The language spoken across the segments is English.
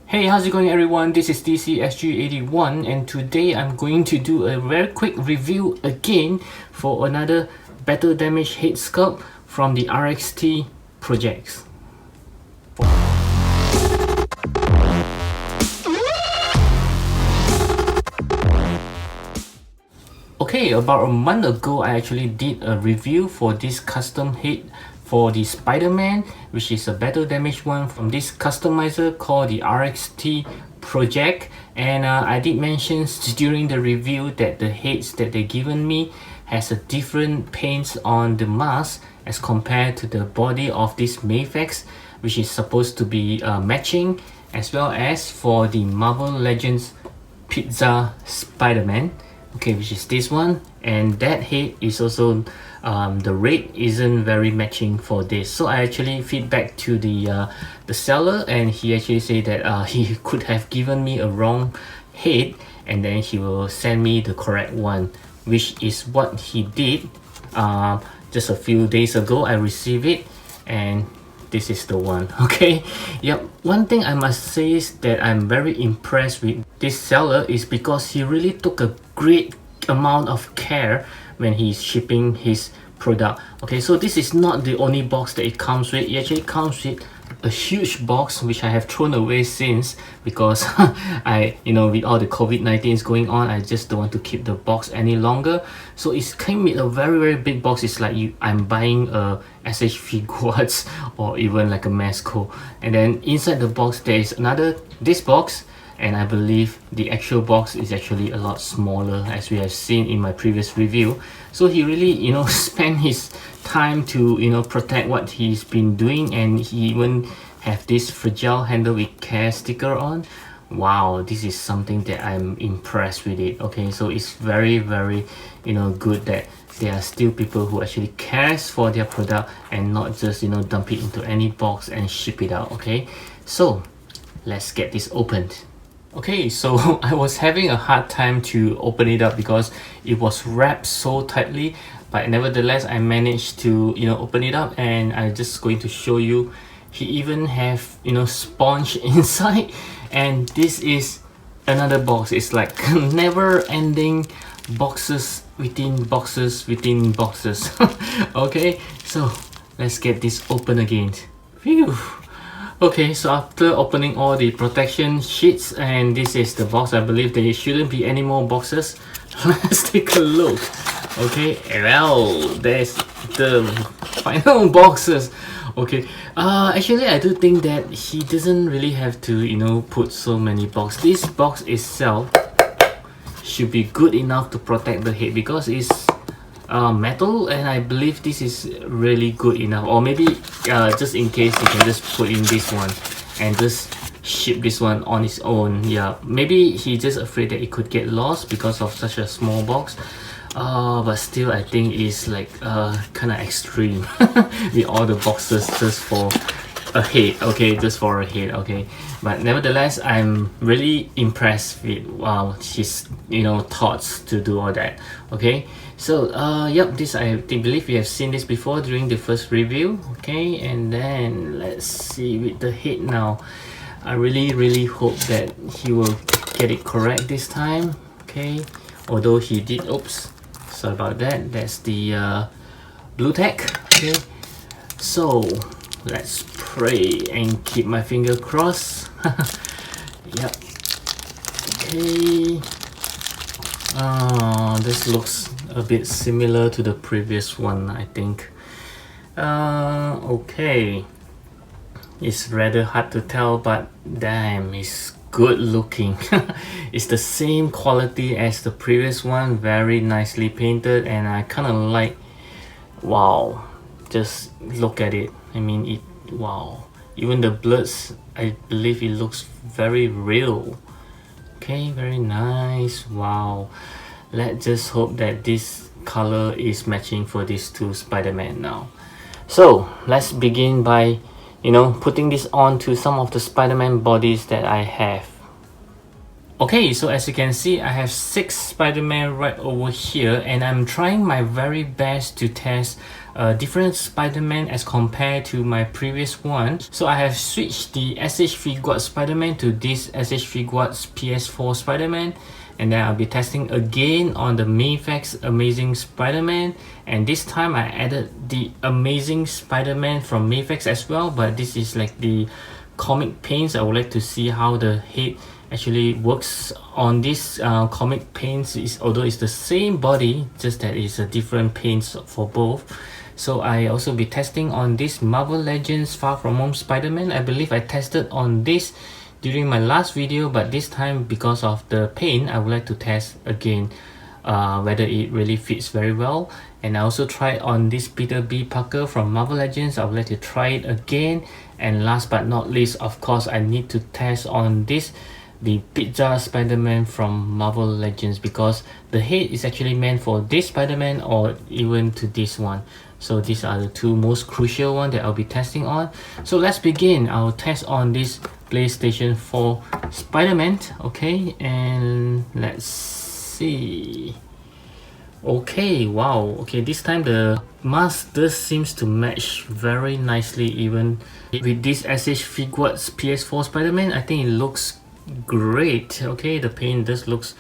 Hey, how's it going everyone? This is DCSG81 and today I'm going to do a very quick review again for another battle damage head sculpt from the RXT Project. Okay, about a month ago I actually did a review for this custom head for the Spider-Man, which is a battle damage one from this customizer called the RXT Project. And I did mention during the review that the heads that they given me has a different paints on the mask as compared to the body of this Mayfax, which is supposed to be matching, as well as for the Marvel Legends Pizza Spider-Man, okay, which is this one, and that head is also the red isn't very matching for this. So I actually feedback to the seller, and he actually said that he could have given me a wrong head and then he will send me the correct one, which is what he did. Just a few days ago I received it, and this is the one. Okay, yep. One thing I must say is that I'm very impressed with this seller is because he really took a great amount of care when he's shipping his product. Okay, so this is not the only box that it comes with. It actually comes with a huge box, which I have thrown away since, because with all the COVID-19 is going on, I just don't want to keep the box any longer. So it came with a very big box. It's like I'm buying a SH Figuarts or even like a Masco, and then inside the box there is this box, and I believe the actual box is actually a lot smaller, as we have seen in my previous review. So he really spent his time to protect what he's been doing, and he even have this fragile handle with care sticker on. Wow, this is something that I'm impressed with it. Okay, so it's very good that there are still people who actually cares for their product and not just dump it into any box and ship it out. Okay, so let's get this opened. Okay, so I was having a hard time to open it up because it was wrapped so tightly, but nevertheless I managed to open it up, and I'm just going to show you. He even have sponge inside, and this is another box. It's like never ending boxes within boxes within boxes. Okay, so let's get this open again. Phew. Okay, so after opening all the protection sheets, and this is the box, I believe there shouldn't be any more boxes. Let's take a look. Okay, well, there's the final boxes. Okay, actually I do think that he doesn't really have to put so many boxes. This box itself should be good enough to protect the head because it's metal, and I believe this is really good enough. Or maybe just in case you can just put in this one and just ship this one on its own. Yeah, maybe he's just afraid that it could get lost because of such a small box. But still I think it's like kind of extreme with all the boxes just for a head. Okay, just for a head. Okay, but nevertheless I'm really impressed with his thoughts to do all that. Okay, so yep, this I believe we have seen this before during the first review. Okay, and then let's see with the head now. I really hope that he will get it correct this time. Okay, although he did, oops, sorry about that. That's the blue tack. Okay, so let's pray and keep my finger crossed. Yep. Okay. This looks a bit similar to the previous one, I think. Okay. It's rather hard to tell, but damn, it's good looking. It's the same quality as the previous one, very nicely painted, and I kind of like, wow, just look at it. I mean, wow, even the bloods, I believe it looks very real. Okay, very nice. Wow, let's just hope that this color is matching for these two Spider-Man now. So let's begin by putting this on to some of the Spider-Man bodies that I have. Okay, so as you can see, I have 6 Spider-Man right over here, and I'm trying my very best to test a different Spider-Man as compared to my previous one. So I have switched the SH Figuarts Spider-Man to this SH Figuarts PS4 Spider-Man, and then I'll be testing again on the Mafex Amazing Spider-Man, and this time I added the Amazing Spider-Man from Mafex as well, but this is like the comic paints. I would like to see how the head actually works on this comic paints, although it's the same body, just that it's a different paints for both. So I also be testing on this Marvel Legends Far From Home Spider-Man. I believe I tested on this during my last video, but this time because of the paint, I would like to test again whether it really fits very well. And I also tried on this Peter B. Parker from Marvel Legends. I would like to try it again. And last but not least, of course, I need to test on this, the Pizza Spider-Man from Marvel Legends, because the head is actually meant for this Spider-Man or even to this one. So these are the two most crucial ones that I'll be testing on. So let's begin. I'll test on this PlayStation 4 Spider-Man. Okay, and let's see. Okay, wow. Okay, this time the mask does seems to match very nicely even with this SH Figuarts PS4 Spider-Man. I think it looks great. Okay, the paint does looks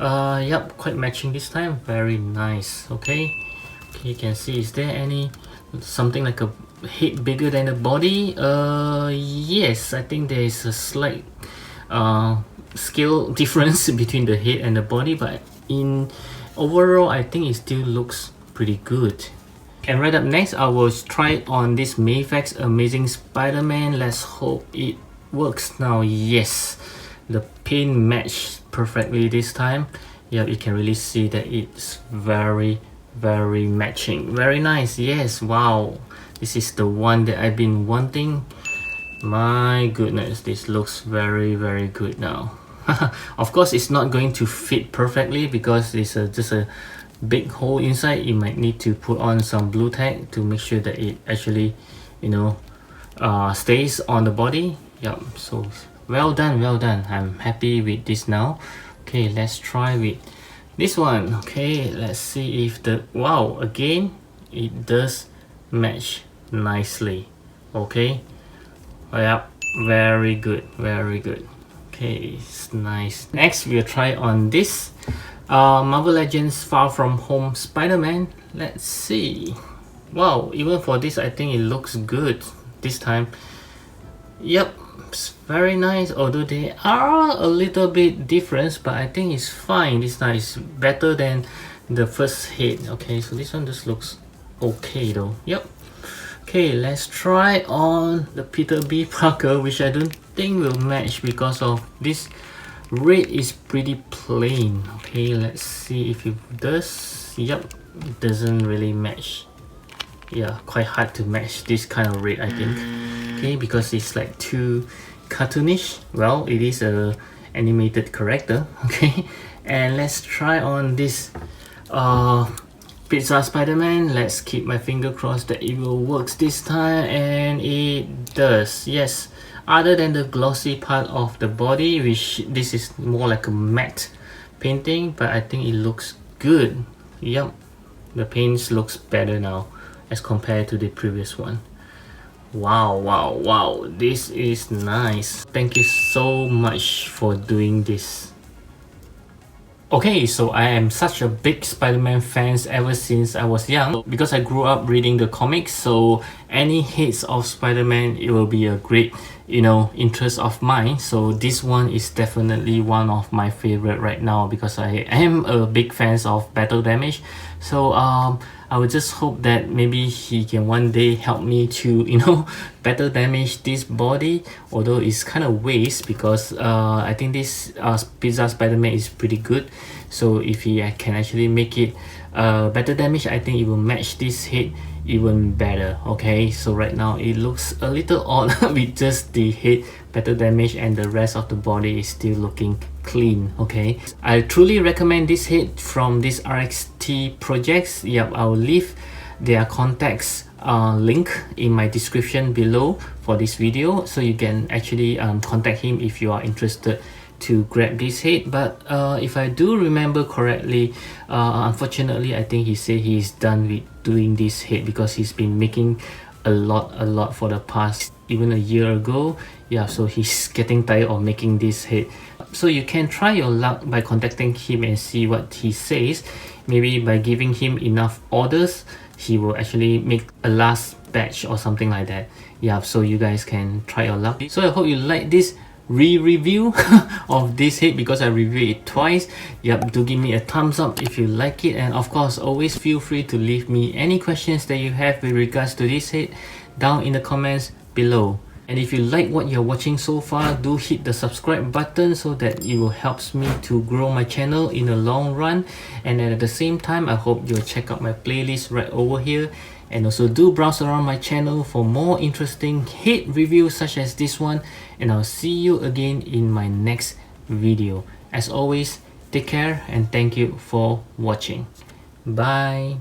yep, quite matching this time. Very nice. Okay, you can see, is there any something like a head bigger than the body? Yes, I think there is a slight scale difference between the head and the body, but in overall I think it still looks pretty good. And right up next, I will try on this Mafex Amazing Spider-Man. Let's hope it works now. Yes, the paint matched perfectly this time. Yeah, you can really see that it's very matching. Very nice. Yes, wow, this is the one that I've been wanting. My goodness, this looks very good now. Of course, it's not going to fit perfectly because it's just a big hole inside. You might need to put on some blue tack to make sure that it actually, you know, stays on the body. Yep, so well done. I'm happy with this now. Okay, let's try with this one. Okay, let's see if the, wow, again it does match nicely. Okay, yep, very good. Okay, it's nice. Next, we'll try on this Marvel Legends Far From Home Spider-Man. Let's see. Wow, even for this, I think it looks good this time. Yep, it's very nice, although they are a little bit different, but I think it's fine. This time is better than the first head. Okay, so this one just looks okay though. Yep. Okay, let's try on the Peter B. Parker, which I don't think will match because of this red is pretty plain. Okay, let's see if it does. Yep, it doesn't really match. Yeah, quite hard to match this kind of red, I think. Okay, because it's like too cartoonish. Well, it is a animated character. Okay, and let's try on this Pizza Spider-Man. Let's keep my finger crossed that it will work this time, and it does. Yes, other than the glossy part of the body, which this is more like a matte painting, but I think it looks good. Yep, the paint looks better now as compared to the previous one. Wow, this is nice. Thank you so much for doing this. Okay, so I am such a big Spider-Man fan ever since I was young, because I grew up reading the comics. So any hits of Spider-Man, it will be a great, you know, interest of mine. So this one is definitely one of my favorite right now because I am a big fan of Battle Damage. So I would just hope that maybe he can one day help me to, you know, Battle Damage this body, although it's kind of waste because I think this Pizza Spider-Man is pretty good. So if he can actually make it Battle Damage, I think it will match this head even better. Okay, so right now it looks a little odd with just the head Battle Damage and the rest of the body is still looking clean. Okay, I truly recommend this head from this RXT Projects. Yep, I'll leave their contacts link in my description below for this video, so you can actually contact him if you are interested to grab this head. But if I do remember correctly, unfortunately I think he said he's done with doing this head, because he's been making a lot for the past even a year ago. Yeah, so he's getting tired of making this head. So you can try your luck by contacting him and see what he says. Maybe by giving him enough orders, he will actually make a last batch or something like that. Yeah, so you guys can try your luck. So I hope you like this review of this head, because I reviewed it twice. Yep, do give me a thumbs up if you like it, and of course always feel free to leave me any questions that you have with regards to this head down in the comments below. And if you like what you're watching so far, do hit the subscribe button so that it will helps me to grow my channel in the long run. And at the same time, I hope you'll check out my playlist right over here, and also do browse around my channel for more interesting head reviews such as this one. And I'll see you again in my next video. As always, take care and thank you for watching. Bye.